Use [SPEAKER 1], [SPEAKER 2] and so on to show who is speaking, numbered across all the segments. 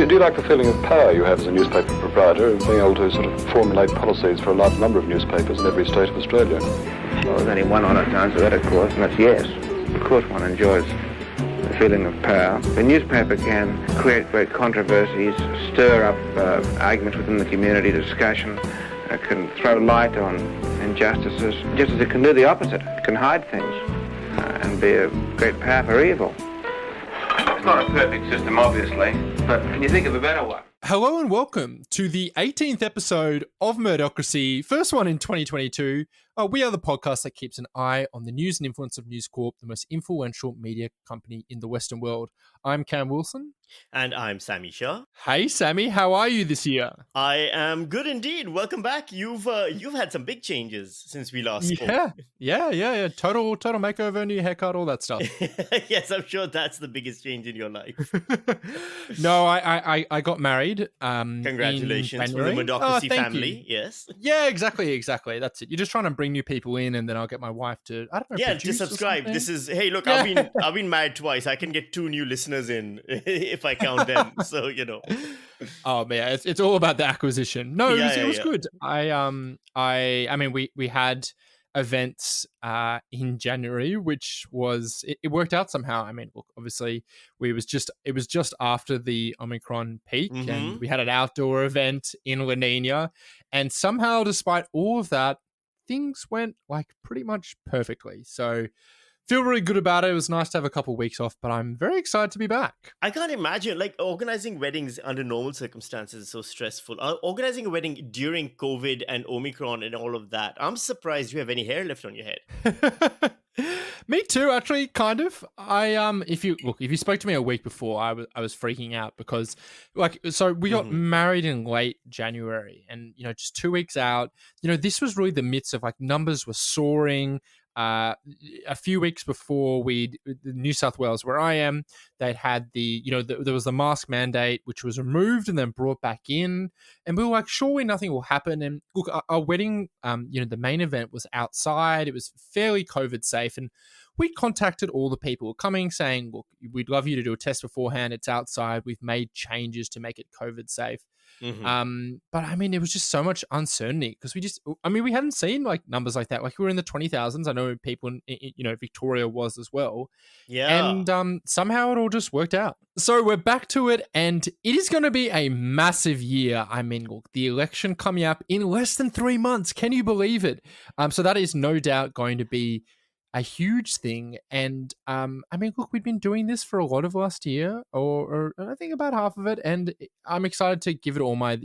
[SPEAKER 1] do you like the feeling of power you have as a newspaper proprietor, of being able to sort of formulate policies for a large number of newspapers in every state of Australia?
[SPEAKER 2] Well, there's only one honest answer to that, of course, and that's yes. Of course one enjoys the feeling of power. The newspaper can create great controversies, stir up arguments within the community, discussion, can throw light on injustices, just as it can do the opposite. It can hide things and be a great power for evil. It's not a perfect system, obviously, but can you think of a better one?
[SPEAKER 3] Hello and welcome to the 18th episode of Murdocracy, first one in 2022. We are the podcast that keeps an eye on the news and influence of News Corp, the most influential media company in the Western world. I'm Cam Wilson.
[SPEAKER 4] And I'm Sami Shah.
[SPEAKER 3] Hey, Sami, how are you this year?
[SPEAKER 4] I am good indeed. Welcome back. You've had some big changes since we last spoke.
[SPEAKER 3] Yeah. Total makeover, new haircut, all that stuff.
[SPEAKER 4] Yes, I'm sure that's the biggest change in your life.
[SPEAKER 3] No, I got married.
[SPEAKER 4] Congratulations for the Murdocracy family.
[SPEAKER 3] You.
[SPEAKER 4] Yes.
[SPEAKER 3] Yeah, exactly. That's it. You're just trying to bring new people in, and then I'll get my wife to, I don't know.
[SPEAKER 4] Yeah, to subscribe. This is, hey, look, I've been married twice. I can get 2 new listeners in if I count them. So, you know.
[SPEAKER 3] Oh man, it's all about the acquisition. No, it was good. I mean, we had events in January, which was it worked out somehow. I mean, look, obviously it was just after the Omicron peak, and we had an outdoor event in La Nina, and somehow, despite all of that, things went like pretty much perfectly. So feel really good about it. It was nice to have a couple of weeks off, but I'm very excited to be back.
[SPEAKER 4] I can't imagine, like, organizing weddings under normal circumstances is so stressful. Organizing a wedding during COVID and Omicron and all of that, I'm surprised you have any hair left on your head.
[SPEAKER 3] Me too, actually, kind of. If you spoke to me a week before, I was freaking out because, so we got married in late January, and just 2 weeks out, this was really the midst of numbers were soaring. A few weeks before New South Wales, where I am, they'd had there was the mask mandate, which was removed and then brought back in. And we were like, surely nothing will happen. And look, our wedding, the main event was outside. It was fairly COVID safe. And we contacted all the people coming saying, look, we'd love you to do a test beforehand. It's outside. We've made changes to make it COVID safe. But I mean, there was just so much uncertainty because we hadn't seen numbers like that. We were in the 20,000s. I know people in Victoria was as well. Yeah. And somehow it all just worked out. So we're back to it, and it is going to be a massive year. I mean, look, the election coming up in less than 3 months. Can you believe it? So that is no doubt going to be a huge thing. And I mean, look, we've been doing this for a lot of last year, or I think about half of it, and I'm excited to give it all my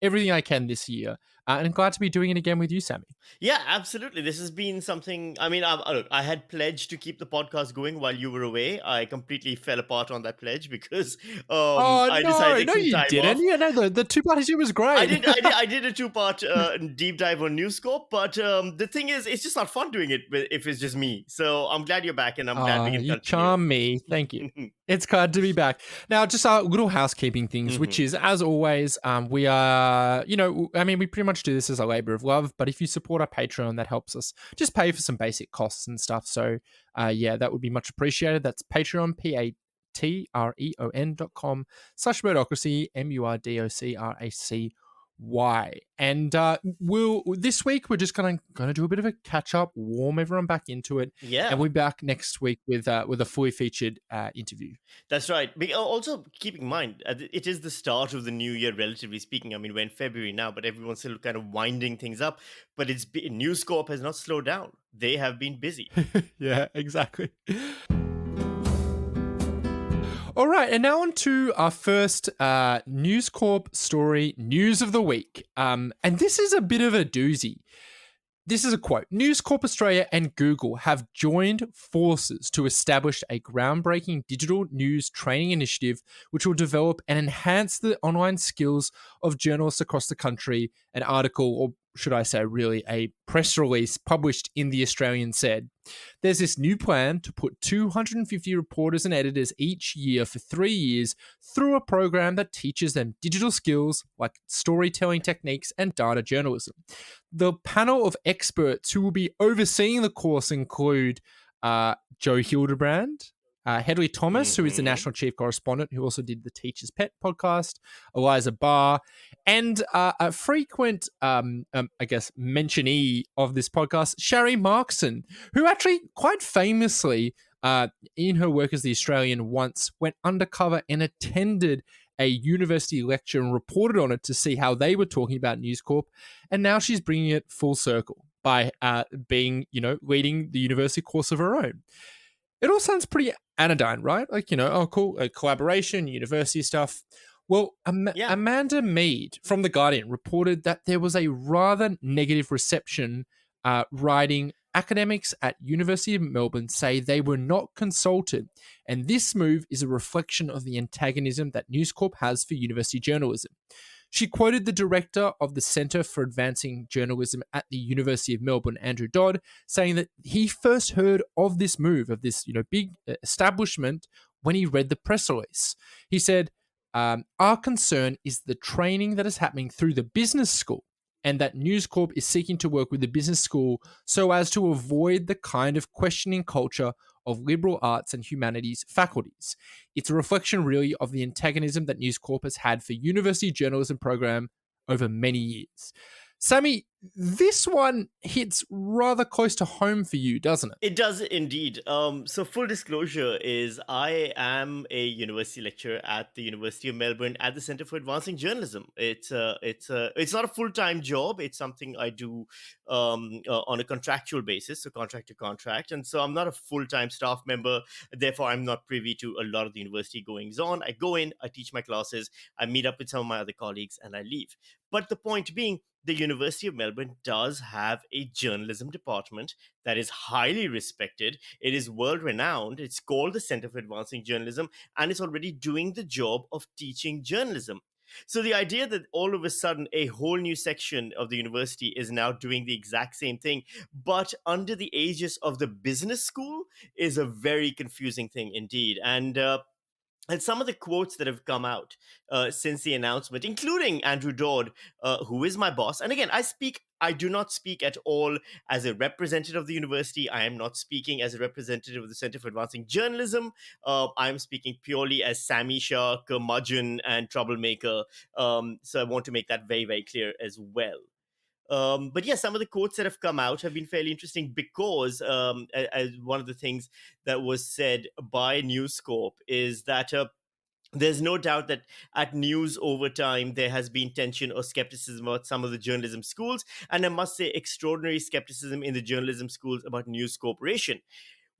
[SPEAKER 3] everything I can this year, and I'm glad to be doing it again with you, Sami.
[SPEAKER 4] Yeah, absolutely. This has been something. I mean, look, I had pledged to keep the podcast going while you were away. I completely fell apart on that pledge because I decided to take some time
[SPEAKER 3] didn't.
[SPEAKER 4] off.
[SPEAKER 3] Yeah, no, the 2-part issue was great.
[SPEAKER 4] I did a 2-part deep dive on News Corp, but the thing is, it's just not fun doing it if it's just me. So I'm glad you're back, and I'm glad we can continue.
[SPEAKER 3] You charm me. Thank you. It's glad to be back. Now, just our little housekeeping things, which is, as always, we are, we pretty much do this as a labor of love, but if you support our Patreon, that helps us just pay for some basic costs and stuff. So, that would be much appreciated. That's Patreon, patreon.com/Murdocracy, MURDOCRACY. And this week we're just gonna do a bit of a catch up, warm everyone back into it.
[SPEAKER 4] Yeah,
[SPEAKER 3] and we're back next week with a fully featured interview.
[SPEAKER 4] That's right. Also, keep in mind, it is the start of the new year, relatively speaking. I mean, we're in February now, but everyone's still kind of winding things up. But News Corp has not slowed down. They have been busy.
[SPEAKER 3] Yeah, exactly. All right, and now on to our first News Corp story, News of the Week. And this is a bit of a doozy. This is a quote. News Corp Australia and Google have joined forces to establish a groundbreaking digital news training initiative which will develop and enhance the online skills of journalists across the country. An article, or should I say really a press release published in The Australian said, there's this new plan to put 250 reporters and editors each year for 3 years through a program that teaches them digital skills like storytelling techniques and data journalism. The panel of experts who will be overseeing the course include Joe Hildebrand, Hedley Thomas, who is the national chief correspondent, who also did the Teacher's Pet podcast, Eliza Barr, and a frequent, I guess, mentionee of this podcast, Sherry Markson, who actually quite famously, in her work as the Australian, once went undercover and attended a university lecture and reported on it to see how they were talking about News Corp. And now she's bringing it full circle by being, leading the university course of her own. It all sounds pretty anodyne, right? Like, oh, cool, collaboration, university stuff. Well, Amanda Mead from The Guardian reported that there was a rather negative reception, writing, academics at University of Melbourne say they were not consulted, and this move is a reflection of the antagonism that News Corp has for university journalism. She quoted the director of the Centre for Advancing Journalism at the University of Melbourne, Andrew Dodd, saying that he first heard of this move, of this big establishment, when he read the press release. He said, our concern is the training that is happening through the business school, and that News Corp is seeking to work with the business school so as to avoid the kind of questioning culture of liberal arts and humanities faculties. It's a reflection, really, of the antagonism that News Corp has had for university journalism program over many years. Sami, this one hits rather close to home for you, doesn't it?
[SPEAKER 4] It does indeed. So full disclosure is I am a university lecturer at the University of Melbourne at the Centre for Advancing Journalism. It's not a full-time job. It's something I do on a contractual basis, so contract to contract. And so I'm not a full-time staff member. Therefore, I'm not privy to a lot of the university goings on. I go in, I teach my classes, I meet up with some of my other colleagues, and I leave. But the point being, the University of Melbourne does have a journalism department that is highly respected. It is world-renowned. It's called the Centre for Advancing Journalism, and it's already doing the job of teaching journalism. So the idea that all of a sudden a whole new section of the university is now doing the exact same thing, but under the aegis of the business school, is a very confusing thing indeed. And some of the quotes that have come out since the announcement, including Andrew Dodd, who is my boss. And again, I do not speak at all as a representative of the university. I am not speaking as a representative of the Centre for Advancing Journalism. I'm speaking purely as Sami Shah, curmudgeon, and troublemaker. So I want to make that very, very clear as well. But yeah, some of the quotes that have come out have been fairly interesting because as one of the things that was said by News Corp is that there's no doubt that at News over time, there has been tension or skepticism about some of the journalism schools. And I must say, extraordinary skepticism in the journalism schools about News Corporation,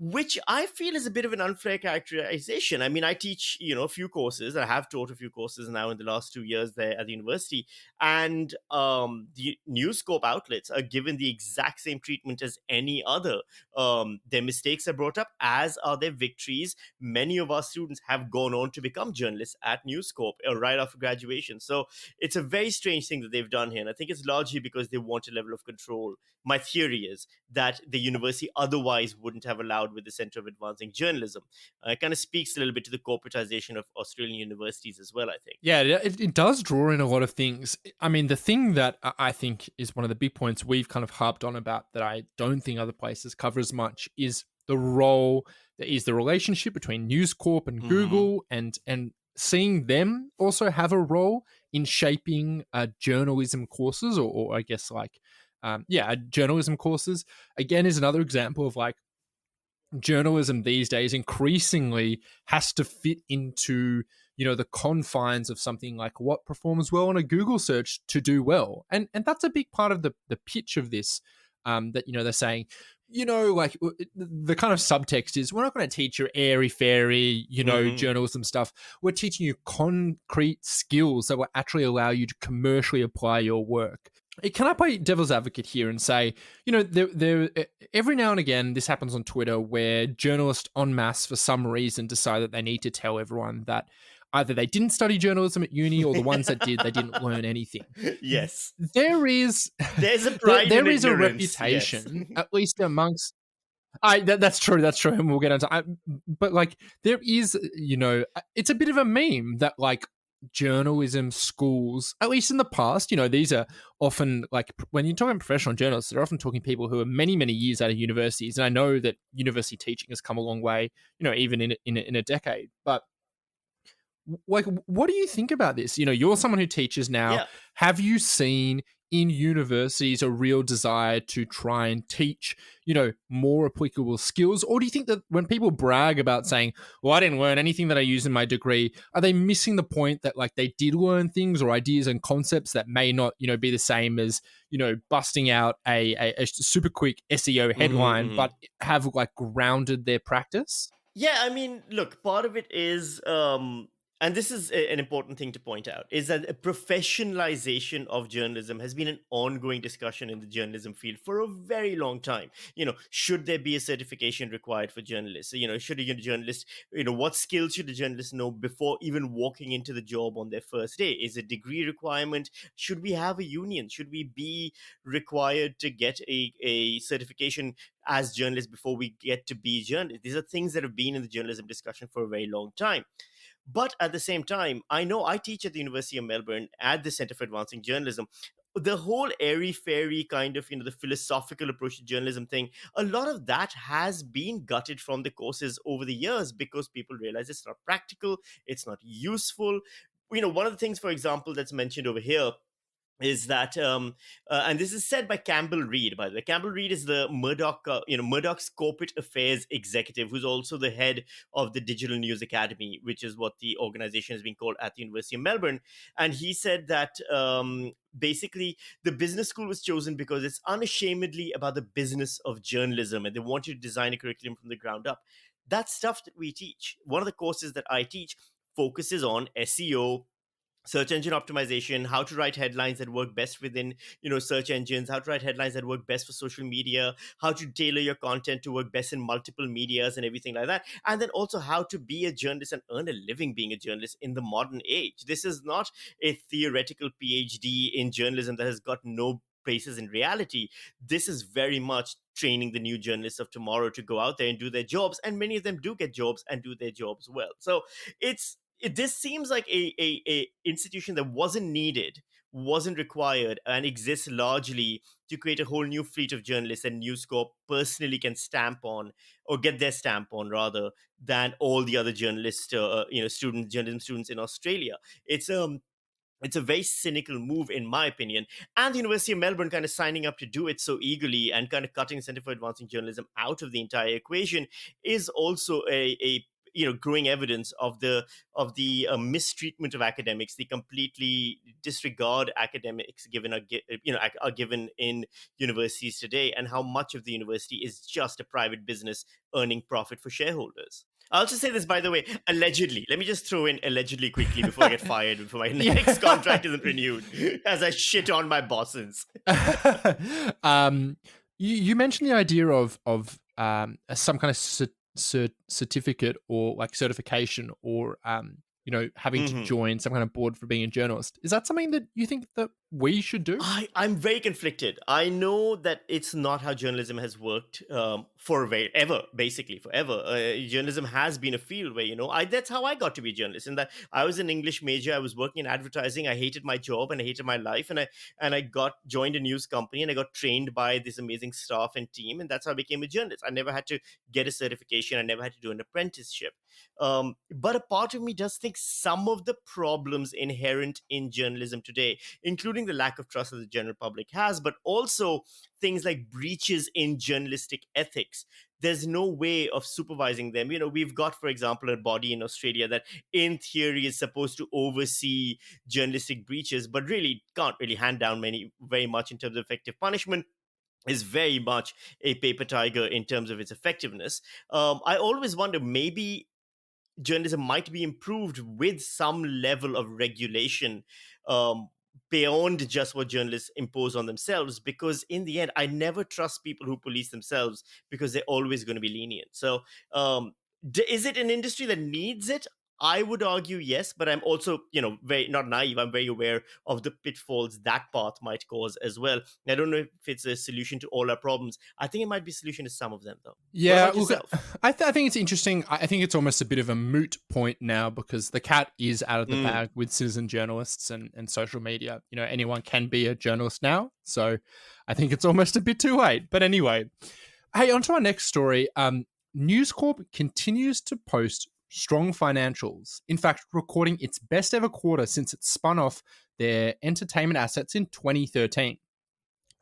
[SPEAKER 4] which I feel is a bit of an unfair characterization. I mean, I teach, a few courses. I have taught a few courses now in the last 2 years there at the university. And the News Corp outlets are given the exact same treatment as any other. Their mistakes are brought up, as are their victories. Many of our students have gone on to become journalists at News Corp right after graduation. So it's a very strange thing that they've done here. And I think it's largely because they want a level of control. My theory is that the university otherwise wouldn't have allowed with the Centre of Advancing Journalism. It kind of speaks a little bit to the corporatization of Australian universities as well, I think.
[SPEAKER 3] Yeah, it does draw in a lot of things. I mean, the thing that I think is one of the big points we've kind of harped on about that I don't think other places cover as much is the role, that is the relationship between News Corp and Google, and seeing them also have a role in shaping journalism courses or I guess journalism courses. Again, is another example of like, journalism these days increasingly has to fit into the confines of something like what performs well on a Google search to do well, and that's a big part of the pitch of this. That they're saying, like the kind of subtext is, we're not going to teach you airy fairy journalism stuff. We're teaching you concrete skills that will actually allow you to commercially apply your work. Can I play devil's advocate here and say, there every now and again, this happens on Twitter where journalists en masse, for some reason, decide that they need to tell everyone that either they didn't study journalism at uni, or the ones that did, they didn't learn anything.
[SPEAKER 4] Yes.
[SPEAKER 3] There's
[SPEAKER 4] a pride
[SPEAKER 3] there
[SPEAKER 4] in
[SPEAKER 3] is a
[SPEAKER 4] ignorance,
[SPEAKER 3] reputation,
[SPEAKER 4] yes.
[SPEAKER 3] at least amongst... That's true, and we'll get into but like, there is, it's a bit of a meme that like journalism schools, at least in the past, these are often like when you're talking professional journalists, they're often talking people who are many, many years out of universities. And I know that university teaching has come a long way, even in a decade. But like, what do you think about this? You're someone who teaches now.
[SPEAKER 4] Yeah.
[SPEAKER 3] Have you seen in universities a real desire to try and teach, more applicable skills? Or do you think that when people brag about saying, well, I didn't learn anything that I used in my degree, are they missing the point that like they did learn things or ideas and concepts that may not, be the same as, busting out a super quick SEO headline, but have like grounded their practice?
[SPEAKER 4] Yeah, I mean, look, part of it is, and this is an important thing to point out, is that a professionalization of journalism has been an ongoing discussion in the journalism field for a very long time. Should there be a certification required for journalists? Should a journalist, what skills should a journalist know before even walking into the job on their first day? Is a degree requirement? Should we have a union? Should we be required to get a certification as journalists before we get to be journalists? These are things that have been in the journalism discussion for a very long time. But at the same time, I know I teach at the University of Melbourne at the Center for Advancing Journalism. The whole airy-fairy kind of, the philosophical approach to journalism thing, a lot of that has been gutted from the courses over the years because people realize it's not practical, it's not useful. One of the things, for example, that's mentioned over here is that and this is said by Campbell Reed, by the way. Campbell Reed is the Murdoch's corporate affairs executive, who's also the head of the Digital News Academy, which is what the organization has been called at the University of Melbourne. And he said that basically the business school was chosen because it's unashamedly about the business of journalism, and they want you to design a curriculum from the ground up. That's stuff that we teach. One of the courses that I teach focuses on SEO, search engine optimization, how to write headlines that work best within search engines, how to write headlines that work best for social media, how to tailor your content to work best in multiple medias and everything like that, and then also how to be a journalist and earn a living being a journalist in the modern age. This is not a theoretical PhD in journalism that has got no basis in reality. This is very much training the new journalists of tomorrow to go out there and do their jobs, and many of them do get jobs and do their jobs well. So this seems like a institution that wasn't needed, wasn't required, and exists largely to create a whole new fleet of journalists that News Corp personally can stamp on, or get their stamp on rather, than all the other journalists, journalism students in Australia. It's a very cynical move, in my opinion. And the University of Melbourne kind of signing up to do it so eagerly and kind of cutting the Center for Advancing Journalism out of the entire equation is also a growing evidence of the mistreatment of academics, the completely disregard academics are given in universities today, and how much of the university is just a private business earning profit for shareholders. I'll just say this, by the way, allegedly. Let me just throw in allegedly quickly before I get fired, before my next contract isn't renewed, as I shit on my bosses.
[SPEAKER 3] You mentioned the idea of some kind of certificate or like certification or having to join some kind of board for being a journalist. Is that something that you think that we should do?
[SPEAKER 4] I'm very conflicted. I know that it's not how journalism has worked basically forever. Journalism has been a field where, that's how I got to be a journalist. And that I was an English major, I was working in advertising, I hated my job and I hated my life. And I joined a news company and I got trained by this amazing staff and team. And that's how I became a journalist. I never had to get a certification. I never had to do an apprenticeship. But a part of me does think some of the problems inherent in journalism today, including the lack of trust that the general public has, but also things like breaches in journalistic ethics. There's no way of supervising them. We've got, for example, a body in Australia that in theory is supposed to oversee journalistic breaches, but really can't really hand down very much in terms of effective punishment, is very much a paper tiger in terms of its effectiveness. I always wonder, maybe journalism might be improved with some level of regulation beyond just what journalists impose on themselves, because in the end, I never trust people who police themselves because they're always going to be lenient. So is it an industry that needs it? I would argue yes, but I'm also, very not naive. I'm very aware of the pitfalls that path might cause as well. I don't know if it's a solution to all our problems. I think it might be a solution to some of them, though.
[SPEAKER 3] Yeah,
[SPEAKER 4] what about
[SPEAKER 3] look,
[SPEAKER 4] yourself?
[SPEAKER 3] I think it's interesting. I think it's almost a bit of a moot point now because the cat is out of the bag with citizen journalists and social media. Anyone can be a journalist now. So I think it's almost a bit too late. But anyway, hey, on to our next story. News Corp continues to post strong financials. In fact, recording its best ever quarter since it spun off their entertainment assets in 2013.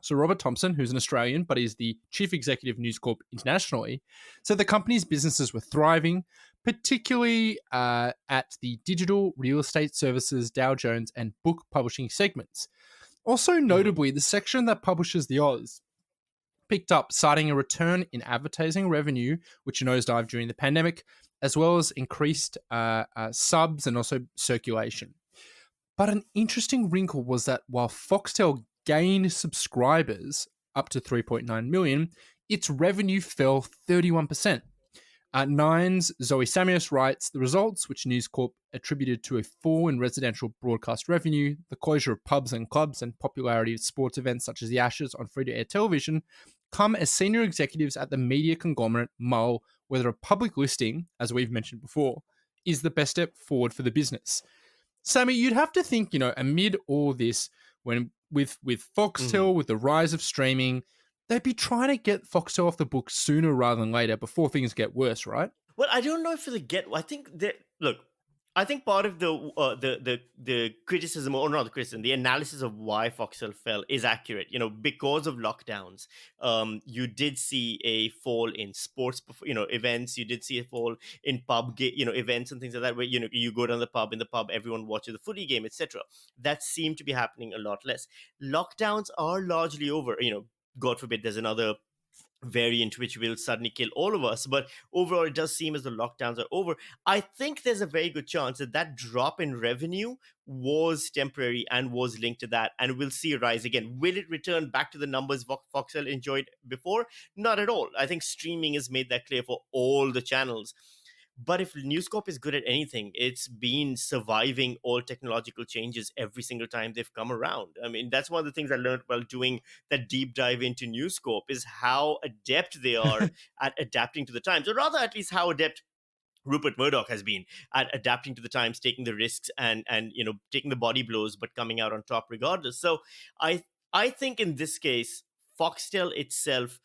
[SPEAKER 3] So Robert Thompson, who's an Australian, but is the chief executive of News Corp internationally, said the company's businesses were thriving, particularly at the digital, real estate services, Dow Jones, and book publishing segments. Also notably, the section that publishes the Oz picked up, citing a return in advertising revenue, which nosedived during the pandemic, as well as increased subs and also circulation. But an interesting wrinkle was that while Foxtel gained subscribers up to 3.9 million, its revenue fell 31%. Nine's Zoe Samios writes, the results, which News Corp attributed to a fall in residential broadcast revenue, the closure of pubs and clubs, and popularity of sports events such as the Ashes on free-to-air television, come as senior executives at the media conglomerate mull whether a public listing, as we've mentioned before, is the best step forward for the business. Sami, you'd have to think, amid all this, when with Foxtel, with the rise of streaming, they'd be trying to get Foxtel off the books sooner rather than later before things get worse, right?
[SPEAKER 4] Well, I don't know if they get. I think that look. I think part of the criticism, or not the criticism, the analysis of why Foxtel fell is accurate. Because of lockdowns, you did see a fall in sports, events. You did see a fall in events and things like that. Where you go down the pub, in the pub, everyone watches the footy game, etc. That seemed to be happening a lot less. Lockdowns are largely over. God forbid, there's another variant which will suddenly kill all of us, but overall it does seem as the lockdowns are over. I think there's a very good chance that drop in revenue was temporary and was linked to that, and we'll see a rise again. Will it return back to the numbers Foxtel enjoyed before? Not at all. I think streaming has made that clear for all the channels. But if News Corp is good at anything, it's been surviving all technological changes every single time they've come around. I mean, that's one of the things I learned while doing that deep dive into News Corp, is how adept they are at adapting to the times, or rather, at least how adept Rupert Murdoch has been at adapting to the times, taking the risks and taking the body blows, but coming out on top regardless. So I think in this case, Foxtel itself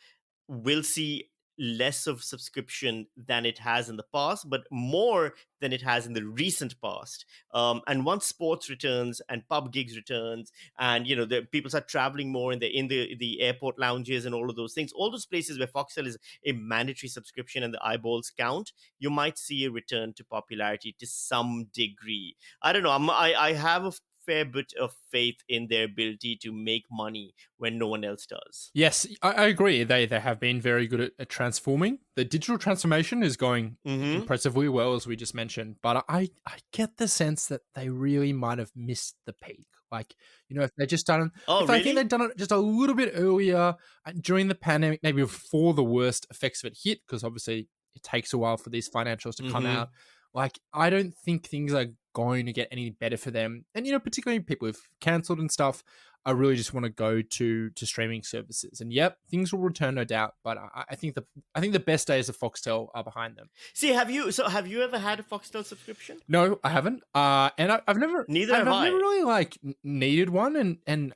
[SPEAKER 4] will see less of subscription than it has in the past, but more than it has in the recent past. And once sports returns and pub gigs returns, and the people start traveling more, and they're in the airport lounges and all of those things, all those places where Foxtel is a mandatory subscription and the eyeballs count, you might see a return to popularity to some degree. I don't know. I have a fair bit of faith in their ability to make money when no one else does.
[SPEAKER 3] Yes, I agree. They have been very good at transforming. The digital transformation is going impressively well, as we just mentioned. But I get the sense that they really might have missed the peak. Like, if they just done it, I think they'd done it just a little bit earlier during the pandemic, maybe before the worst effects of it hit, because obviously it takes a while for these financials to come out. Like, I don't think things are going to get any better for them. And, particularly people who've cancelled and stuff, I really just want to go to streaming services. And yep, things will return, no doubt. But I think the best days of Foxtel are behind them.
[SPEAKER 4] See, have you ever had a Foxtel subscription?
[SPEAKER 3] No, I haven't. And I've never
[SPEAKER 4] Never
[SPEAKER 3] really needed one. And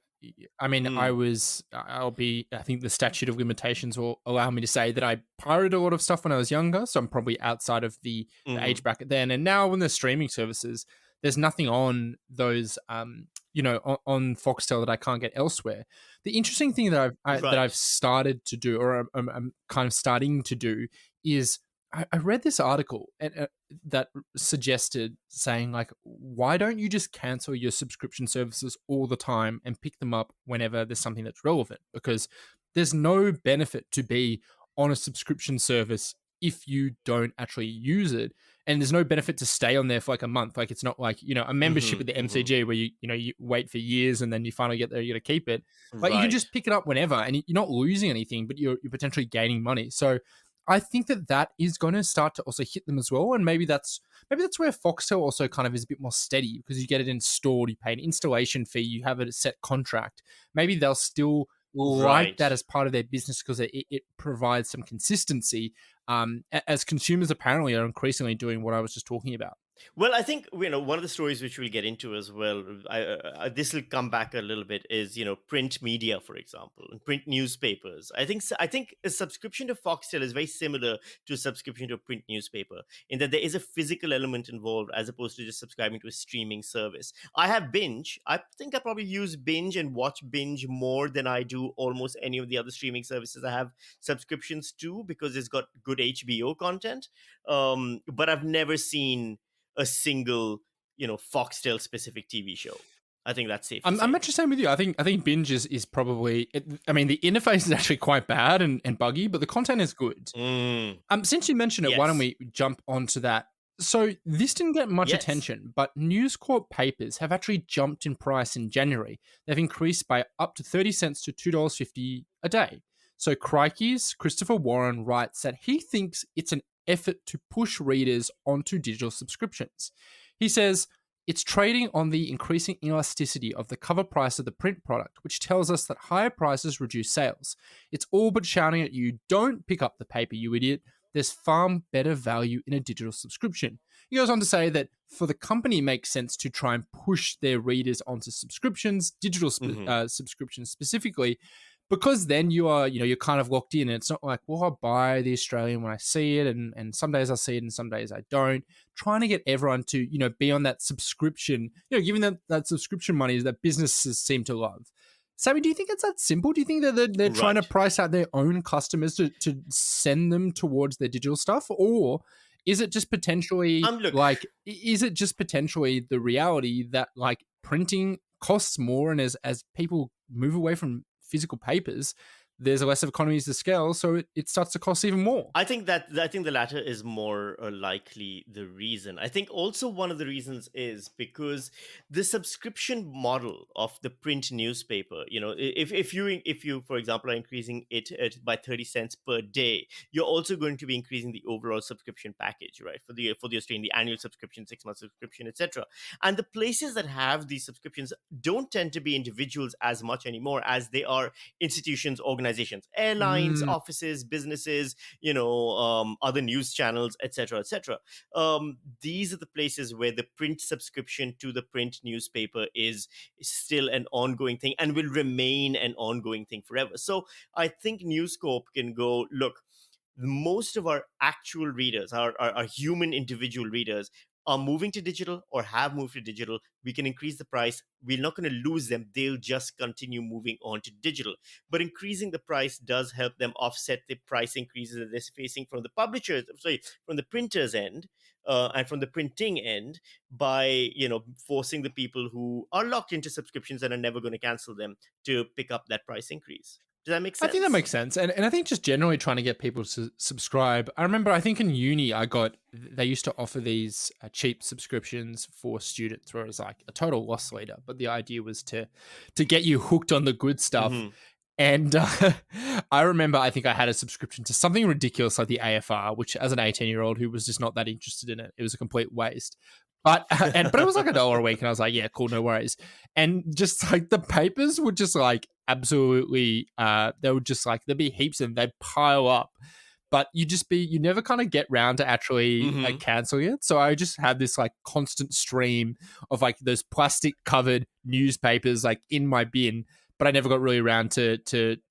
[SPEAKER 3] I mean, I think the statute of limitations will allow me to say that I pirated a lot of stuff when I was younger, so I'm probably outside of the age bracket then. And now when there's streaming services, there's nothing on those, on Foxtel that I can't get elsewhere. The interesting thing that I've started to do, or I'm kind of starting to do, is I read this article that suggested saying, like, why don't you just cancel your subscription services all the time and pick them up whenever there's something that's relevant? Because there's no benefit to be on a subscription service if you don't actually use it. And there's no benefit to stay on there for like a month. Like, it's not like, a membership at the MCG where you wait for years and then you finally get there, you got to keep it. Like, you can just pick it up whenever and you're not losing anything, but you're potentially gaining money. So I think that is going to start to also hit them as well, and maybe that's where Foxtel also kind of is a bit more steady, because you get it installed, you pay an installation fee, you have a set contract. Maybe they'll still like that
[SPEAKER 4] Right.
[SPEAKER 3] as part of their business, because it provides some consistency, as consumers apparently are increasingly doing what I was just talking about.
[SPEAKER 4] Well, I think one of the stories which we'll get into as well. This will come back a little bit. Is print media, for example, and print newspapers. I think a subscription to Foxtel is very similar to a subscription to a print newspaper, in that there is a physical element involved as opposed to just subscribing to a streaming service. I have Binge. I think I probably use Binge and watch Binge more than I do almost any of the other streaming services I have subscriptions to, because it's got good HBO content. But I've never seen a single, Foxtel specific TV show. I think that's safe to
[SPEAKER 3] I'm
[SPEAKER 4] say.
[SPEAKER 3] actually saying with you. I think Binge is probably. I mean, the interface is actually quite bad and buggy, but the content is good.
[SPEAKER 4] Mm,
[SPEAKER 3] Since you mentioned it, why don't
[SPEAKER 4] yes.
[SPEAKER 3] we jump onto that? So this didn't get much
[SPEAKER 4] Yes.
[SPEAKER 3] attention, but News Corp papers have actually jumped in price in January. They've increased by up to 30 cents to $2.50 a day. So Crikey's Christopher Warren writes that he thinks it's an effort to push readers onto digital subscriptions. He says it's trading on the increasing elasticity of the cover price of the print product, which tells us that higher prices reduce sales. It's all but shouting at you, don't pick up the paper, you idiot. There's far better value in a digital subscription. He goes on to say that for the company, it makes sense to try and push their readers onto subscriptions, digital subscriptions specifically, because then you're kind of locked in. And it's not like, well, I'll buy the Australian when I see it, and some days I'll see it and some days I don't. Trying to get everyone to, be on that subscription, giving them that subscription money that businesses seem to love. Sammy, do you think it's that simple? Do you think that they're trying to
[SPEAKER 4] Right.
[SPEAKER 3] price out their own customers to send them towards their digital stuff? Or is it just potentially
[SPEAKER 4] Look,
[SPEAKER 3] the reality that like printing costs more, and as people move away from physical papers, there's less of economies of scale, so it starts to cost even more?
[SPEAKER 4] I think the latter is more likely the reason. I think also one of the reasons is because the subscription model of the print newspaper. If you for example are increasing it by 30 cents per day, you're also going to be increasing the overall subscription package, right? For the Australian, the annual subscription, 6 month subscription, etc. And the places that have these subscriptions don't tend to be individuals as much anymore as they are institutions, organizations, airlines, offices, businesses, other news channels, etc., etc. These are the places where the print subscription to the print newspaper is still an ongoing thing and will remain an ongoing thing forever. So I think News Corp can go, look, most of our actual readers, our human individual readers, are moving to digital or have moved to digital. We can increase the price. We're not going to lose them. They'll just continue moving on to digital. But increasing the price does help them offset the price increases that they're facing from the from the printer's end, and from the printing end, by forcing the people who are locked into subscriptions and are never going to cancel them to pick up that price increase. Does that make
[SPEAKER 3] I think that
[SPEAKER 4] sense?
[SPEAKER 3] makes sense. And I think just generally trying to get people to subscribe. I remember, I think in uni, they used to offer these cheap subscriptions for students where it was like a total loss leader. But the idea was to get you hooked on the good stuff.
[SPEAKER 4] Mhm.
[SPEAKER 3] And I remember, I think I had a subscription to something ridiculous like the AFR, which as an 18-year-old who was just not that interested in it, it was a complete waste. But it was like $1 a week, and I was like, yeah, cool, no worries. And just like the papers would just like absolutely, they would just like, there'd be heaps of them, they'd pile up. But you never kind of get round to actually
[SPEAKER 4] Mhm.
[SPEAKER 3] canceling it. So I just had this like constant stream of like those plastic covered newspapers like in my bin, but I never got really around to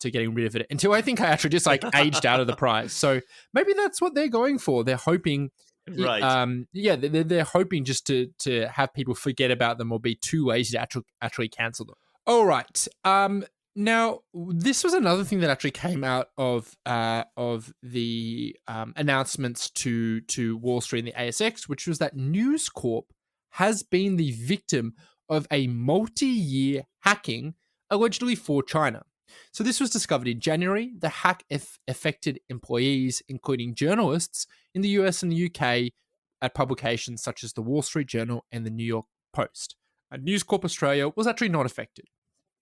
[SPEAKER 3] getting rid of it until I think I actually just like aged out of the price. So maybe that's what they're going for. They're hoping,
[SPEAKER 4] Right.
[SPEAKER 3] they're hoping just to have people forget about them or be too lazy to actually cancel them. All right. Now, this was another thing that actually came out of the announcements to Wall Street and the ASX, which was that News Corp has been the victim of a multi-year hacking, allegedly for China. So this was discovered in January. The hack affected employees, including journalists in the US and the UK, at publications such as the Wall Street Journal and the New York Post. News Corp Australia was actually not affected.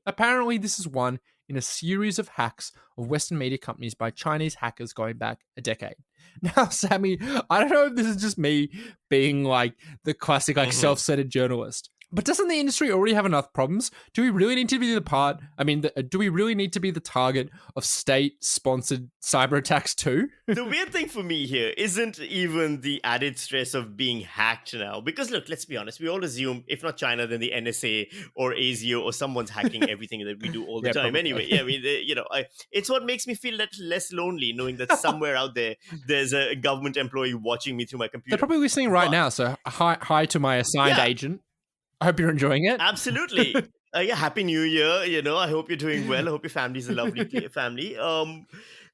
[SPEAKER 3] Apparently, this is one in a series of hacks of Western media companies by Chinese hackers going back a decade. Now, Sami, I don't know if this is just me being like the classic, like self-centered journalist, but doesn't the industry already have enough problems? Do we really need to be do we really need to be the target of state-sponsored cyber attacks too?
[SPEAKER 4] The weird thing for me here isn't even the added stress of being hacked now. Because look, let's be honest, we all assume, if not China, then the NSA or ASIO or someone's hacking everything that we do all the time.
[SPEAKER 3] Probably.
[SPEAKER 4] Anyway, yeah, I mean, it's what makes me feel less lonely, knowing that somewhere out there's a government employee watching me through my computer.
[SPEAKER 3] They're probably listening right now, so hi to my assigned agent. I hope you're enjoying it.
[SPEAKER 4] Absolutely. Yeah, Happy New Year. I hope you're doing well. I hope your family's a lovely family.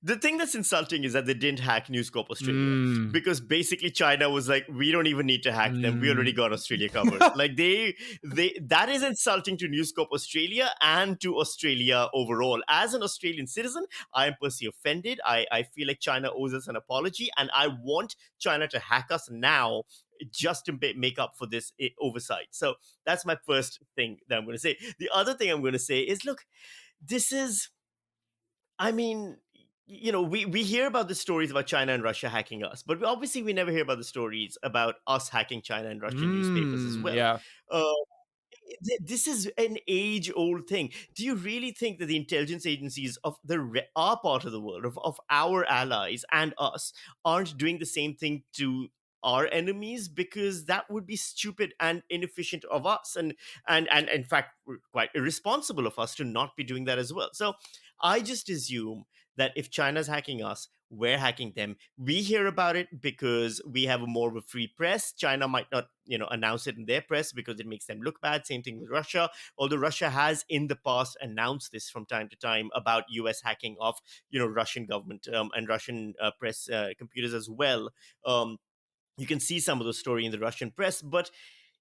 [SPEAKER 4] The thing that's insulting is that they didn't hack News Corp Australia because basically China was like, we don't even need to hack them. We already got Australia covered. Like that is insulting to News Corp Australia and to Australia overall. As an Australian citizen, I am personally offended. I feel like China owes us an apology, and I want China to hack us now just to make up for this oversight. So that's my first thing that I'm going to say. The other thing I'm going to say is, look, this is, I mean, we hear about the stories about China and Russia hacking us, but obviously we never hear about the stories about us hacking China and Russian newspapers as well.
[SPEAKER 3] Yeah.
[SPEAKER 4] This is an age-old thing. Do you really think that the intelligence agencies of our part of the world, of our allies and us, aren't doing the same thing to our enemies? Because that would be stupid and inefficient of us, and in fact quite irresponsible of us to not be doing that as well. So I just assume that if China's hacking us, we're hacking them. We hear about it because we have more of a free press. China might not, announce it in their press because it makes them look bad. Same thing with Russia. Although Russia has in the past announced this from time to time about US hacking of, Russian government and Russian press computers as well. You can see some of the story in the Russian press, but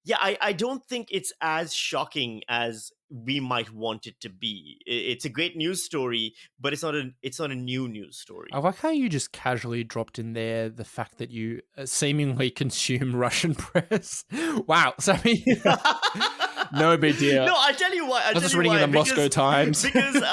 [SPEAKER 4] yeah, I don't think it's as shocking as we might want it to be. It's a great news story, but it's not a new news story.
[SPEAKER 3] I like how you just casually dropped in there the fact that you seemingly consume Russian press. Wow, so I mean, no big deal.
[SPEAKER 4] No, I tell you why.
[SPEAKER 3] I was just reading in the Moscow Times
[SPEAKER 4] because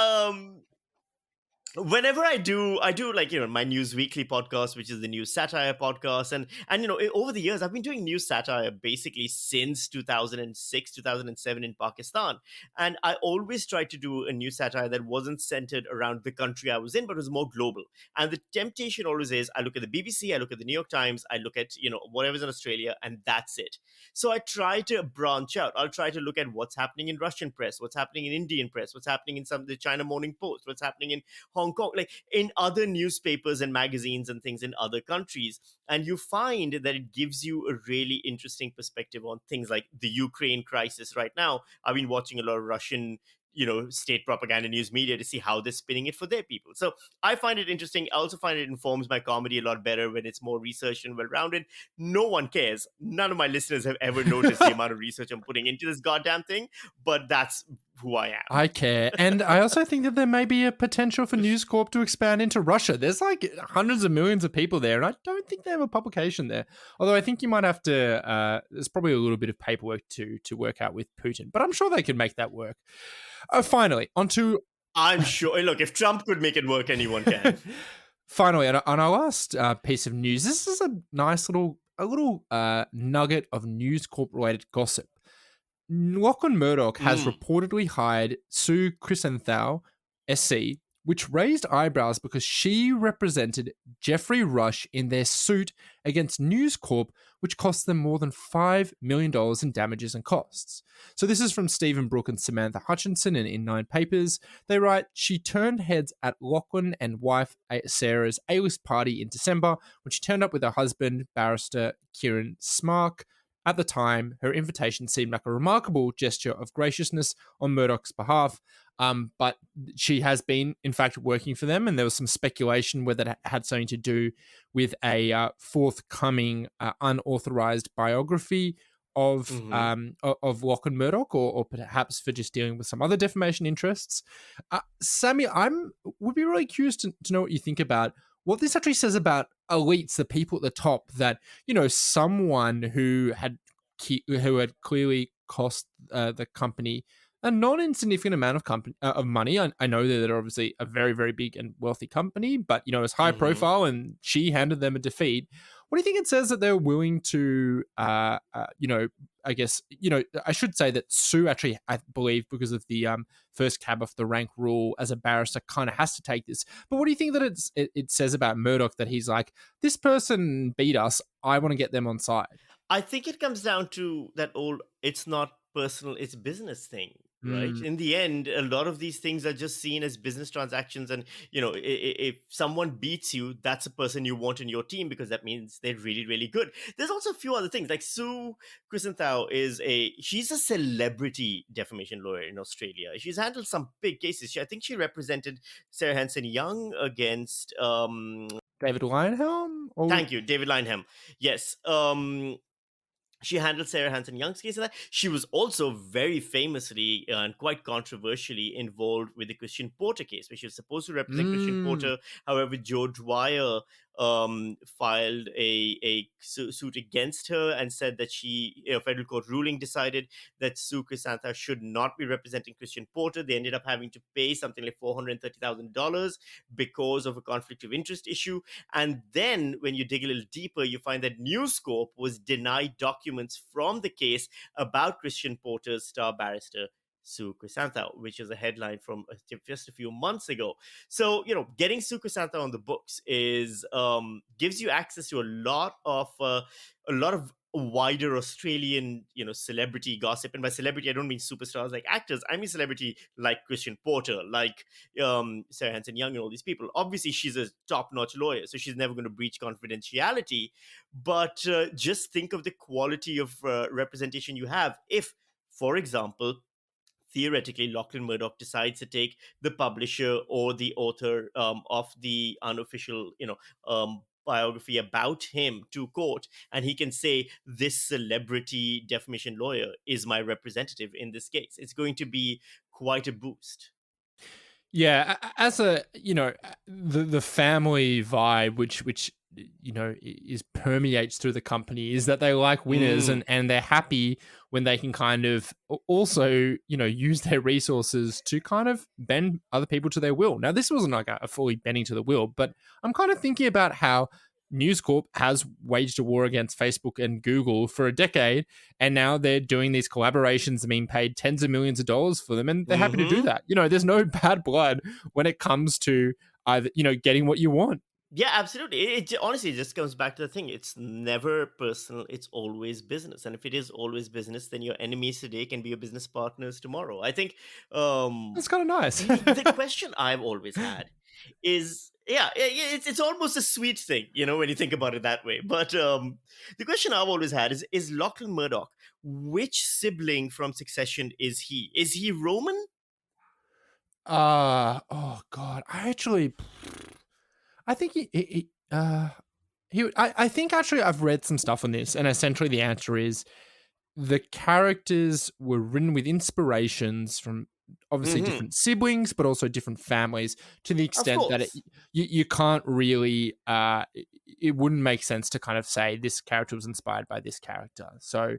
[SPEAKER 4] whenever I do like, my News Weekly podcast, which is the news satire podcast. And over the years, I've been doing news satire basically since 2006, 2007 in Pakistan. And I always tried to do a news satire that wasn't centered around the country I was in, but was more global. And the temptation always is, I look at the BBC, I look at the New York Times, I look at, whatever's in Australia, and that's it. So I try to branch out. I'll try to look at what's happening in Russian press, what's happening in Indian press, what's happening in some of the China Morning Post, what's happening in Hong Kong, like in other newspapers and magazines and things in other countries. And you find that it gives you a really interesting perspective on things like the Ukraine crisis right now. I've been watching a lot of Russian, state propaganda news media to see how they're spinning it for their people. So I find it interesting. I also find it informs my comedy a lot better when it's more researched and well-rounded. No one cares. None of my listeners have ever noticed the amount of research I'm putting into this goddamn thing, but that's who I am.
[SPEAKER 3] I care. And I also think that there may be a potential for News Corp to expand into Russia. There's like hundreds of millions of people there, and I don't think they have a publication there. Although I think you might have to, there's probably a little bit of paperwork to work out with Putin, but I'm sure they can make that work. Finally, onto...
[SPEAKER 4] I'm sure. Look, if Trump could make it work, anyone can.
[SPEAKER 3] Finally, on our last piece of news, this is a nice little nugget of News Corp related gossip. Lachlan Murdoch has reportedly hired Sue Chrysanthou, SC, which raised eyebrows because she represented Jeffrey Rush in their suit against News Corp, which cost them more than $5 million in damages and costs. So this is from Stephen Brook and Samantha Hutchinson in 9 Papers. They write, she turned heads at Lachlan and wife Sarah's A-list party in December when she turned up with her husband, barrister Kieran Smark. At the time, her invitation seemed like a remarkable gesture of graciousness on Murdoch's behalf, but she has been, in fact, working for them, and there was some speculation whether it had something to do with a forthcoming unauthorized biography of Lachlan Murdoch, or perhaps for just dealing with some other defamation interests. Sami, would be really curious to know what you think about what this actually says about elites, the people at the top, that, someone who had clearly cost the company a non-insignificant amount of money. I know that they're obviously a very, very big and wealthy company, but it's high profile, and she handed them a defeat. What do you think it says that they're willing to, I guess, I should say that Sue actually, I believe, because of the first cab off the rank rule as a barrister, kind of has to take this. But what do you think that it says about Murdoch, that he's like, this person beat us, I want to get them on side?
[SPEAKER 4] I think it comes down to that old, it's not personal, it's business thing, right?
[SPEAKER 3] Mm.
[SPEAKER 4] In the end, a lot of these things are just seen as business transactions. And, if someone beats you, that's a person you want in your team because that means they're really, really good. There's also a few other things. Like Sue Chrisenthau she's a celebrity defamation lawyer in Australia. She's handled some big cases. I think she represented Sarah Hanson Young against,
[SPEAKER 3] David Lionhelm?
[SPEAKER 4] thank you, David Lineham. Yes. She handled Sarah Hanson Young's case. And that she was also very famously and quite controversially involved with the Christian Porter case, where she was supposed to represent Christian Porter. However, Joe Dwyer filed a suit against her and said that federal court ruling decided that Sue Chrisenthau should not be representing Christian Porter. They ended up having to pay something like $430,000 because of a conflict of interest issue. And then when you dig a little deeper, you find that News Corp was denied documents from the case about Christian Porter's star barrister, Sue Chrisenthau, which is a headline from just a few months ago. So, getting Sue Chrisenthau on the books gives you access to a lot of wider Australian, celebrity gossip. And by celebrity, I don't mean superstars like actors. I mean celebrity like Christian Porter, like Sarah Hanson Young, and all these people. Obviously, she's a top-notch lawyer, so she's never going to breach confidentiality. But just think of the quality of representation you have if, for example, theoretically, Lachlan Murdoch decides to take the publisher or the author of the unofficial, biography about him to court, and he can say, this celebrity defamation lawyer is my representative in this case. It's going to be quite a boost.
[SPEAKER 3] Yeah, as the family vibe, which is permeates through the company, is that they like winners, and they're happy when they can kind of also use their resources to kind of bend other people to their will. Now, this wasn't like a fully bending to the will, but I'm kind of thinking about how News Corp has waged a war against Facebook and Google for a decade, and now they're doing these collaborations and being paid tens of millions of dollars for them, and they're happy to do that. There's no bad blood when it comes to either getting what you want.
[SPEAKER 4] Yeah, absolutely. It honestly just comes back to the thing. It's never personal. It's always business. And if it is always business, then your enemies today can be your business partners tomorrow. I think
[SPEAKER 3] that's kind of nice.
[SPEAKER 4] The question I've always had is, it's almost a sweet thing, when you think about it that way. But the question I've always had is Lachlan Murdoch, which sibling from Succession is he? Is he Roman?
[SPEAKER 3] Oh God, I think I think actually I've read some stuff on this, and essentially the answer is the characters were written with inspirations from obviously different siblings, but also different families, to the extent that you can't really, it wouldn't make sense to kind of say this character was inspired by this character. So,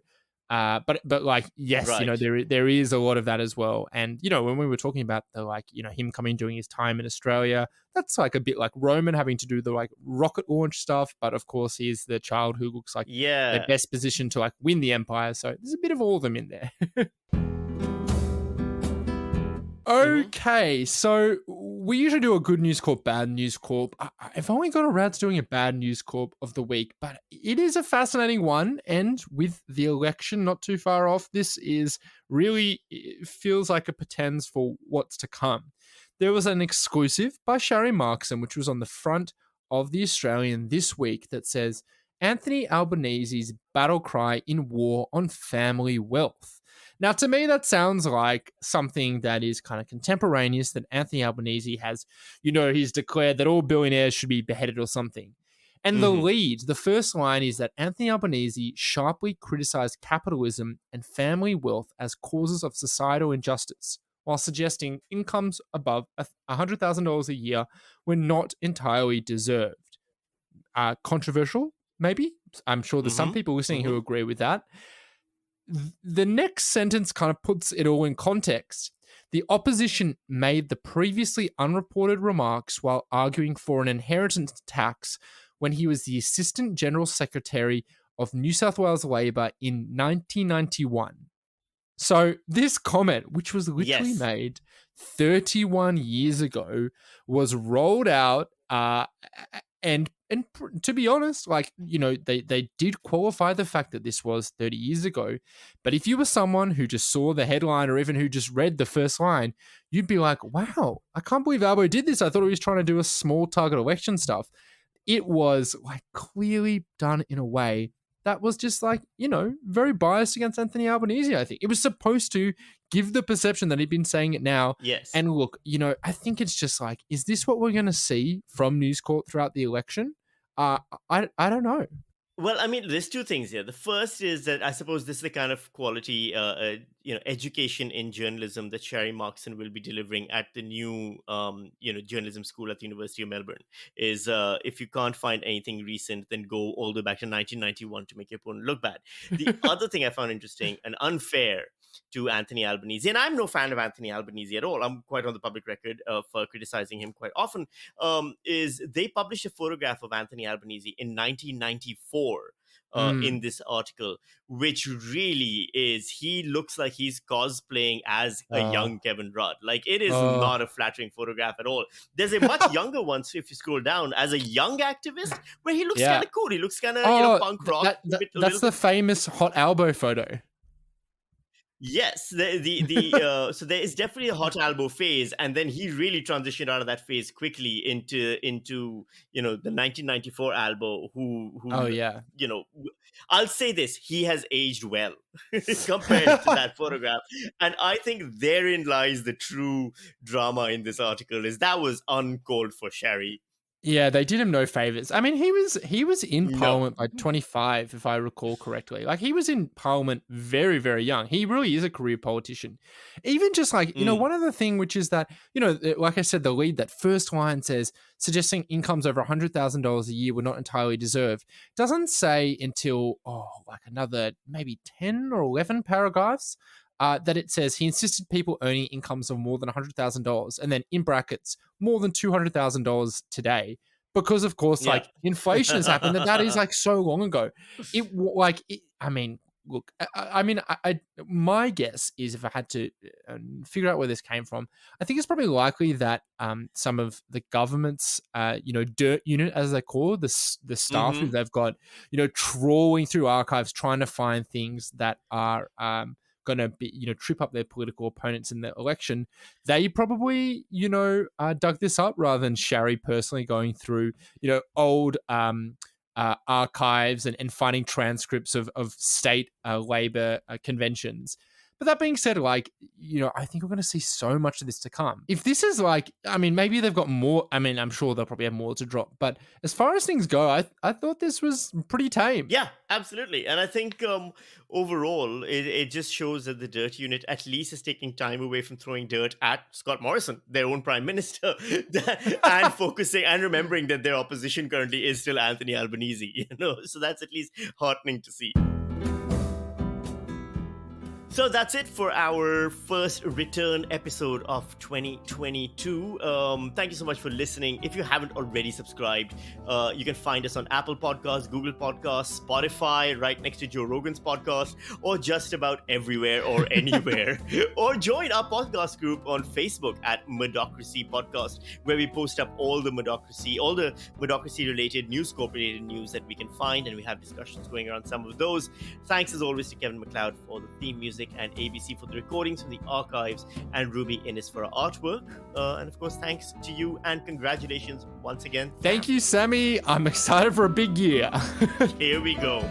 [SPEAKER 3] but like, yes,
[SPEAKER 4] right.
[SPEAKER 3] there is a lot of that as well. And, when we were talking about him coming doing his time in Australia, that's like a bit like Roman having to do the like rocket launch stuff. But of course, he's the child who looks like the best position to like win the empire. So there's a bit of all of them in there. Okay, so we usually do a good News Corp, bad News Corp. I've only got around to doing a bad News Corp of the week, but it is a fascinating one. And with the election not too far off, this is really, it feels like it portends for what's to come. There was an exclusive by Sharry Markson, which was on the front of the Australian this week, that says Anthony Albanese's battle cry in war on family wealth. Now, to me, that sounds like something that is kind of contemporaneous, that Anthony Albanese has, he's declared that all billionaires should be beheaded or something. And the first line is that Anthony Albanese sharply criticized capitalism and family wealth as causes of societal injustice, while suggesting incomes above $100,000 a year were not entirely deserved. Controversial, maybe? I'm sure there's some people listening who agree with that. the next sentence kind of puts it all in context. The opposition made the previously unreported remarks while arguing for an inheritance tax when he was the Assistant General Secretary of New South Wales Labor in 1991. So this comment, which was literally made 31 years ago, was rolled out, and to be honest, like, they did qualify the fact that this was 30 years ago. But if you were someone who just saw the headline or even who just read the first line, you'd be like, wow, I can't believe Albo did this. I thought he was trying to do a small target election stuff. It was like clearly done in a way that was just like, very biased against Anthony Albanese, I think. It was supposed to give the perception that he'd been saying it now.
[SPEAKER 4] Yes.
[SPEAKER 3] And look, I think it's just like, is this what we're going to see from News Corp throughout the election? I don't know.
[SPEAKER 4] Well, I mean, there's two things here. The first is that I suppose this is the kind of quality, education in journalism that Sherry Markson will be delivering at the new, journalism school at the University of Melbourne. Is if you can't find anything recent, then go all the way back to 1991 to make your opponent look bad. The other thing I found interesting and unfair to Anthony Albanese, and I'm no fan of Anthony Albanese at all, I'm quite on the public record for criticizing him quite often, is they published a photograph of Anthony Albanese in 1994 in this article, which really is, he looks like he's cosplaying as a young Kevin Rudd. Like, it is not a flattering photograph at all. There's a much younger one, so if you scroll down, as a young activist, where he looks kind of cool. He looks kind of, punk rock.
[SPEAKER 3] That's the famous hot elbow photo.
[SPEAKER 4] Yes, so there is definitely a hot elbow phase, and then he really transitioned out of that phase quickly into the 1994 elbow. I'll say this: he has aged well compared to that photograph, and I think therein lies the true drama in this article. Is that was uncalled for, Sherry.
[SPEAKER 3] Yeah, they did him no favors. I mean, he was in Parliament by 25, if I recall correctly. Like, he was in Parliament very, very young. He really is a career politician. Even just like, one other thing, which is that, like I said, the lead, that first line says, suggesting incomes over $100,000 a year were not entirely deserved. Doesn't say until, like another maybe 10 or 11 paragraphs. That it says he insisted people earning incomes of more than $100,000, and then in brackets, more than $200,000 today, because of course, like, inflation has happened, and that is like so long ago. My guess is, if I had to figure out where this came from, I think it's probably likely that some of the government's, dirt unit, as they call it, the staff who they've got, trawling through archives, trying to find things that are going to be, trip up their political opponents in the election. They probably, dug this up rather than Sherry personally going through, old archives and finding transcripts of state labor conventions. But that being said, like, I think we're going to see so much of this to come. If this is like, I mean, maybe they've got more. I mean, I'm sure they'll probably have more to drop. But as far as things go, I thought this was pretty tame.
[SPEAKER 4] Yeah, absolutely. And I think overall, it just shows that the dirt unit at least is taking time away from throwing dirt at Scott Morrison, their own prime minister, and focusing and remembering that their opposition currently is still Anthony Albanese. So that's at least heartening to see. So that's it for our first return episode of 2022. Thank you so much for listening. If you haven't already subscribed, you can find us on Apple Podcasts, Google Podcasts, Spotify, right next to Joe Rogan's podcast, or just about everywhere or anywhere. Or join our podcast group on Facebook at Murdochracy Podcast, where we post up all the Murdochracy-related, News Corp-related news that we can find, and we have discussions going around some of those. Thanks as always to Kevin MacLeod for the theme music, and ABC for the recordings from the archives, and Ruby Innes for our artwork. And of course, thanks to you, and congratulations once again.
[SPEAKER 3] Thank you, Sami. I'm excited for a big year.
[SPEAKER 4] Here we go.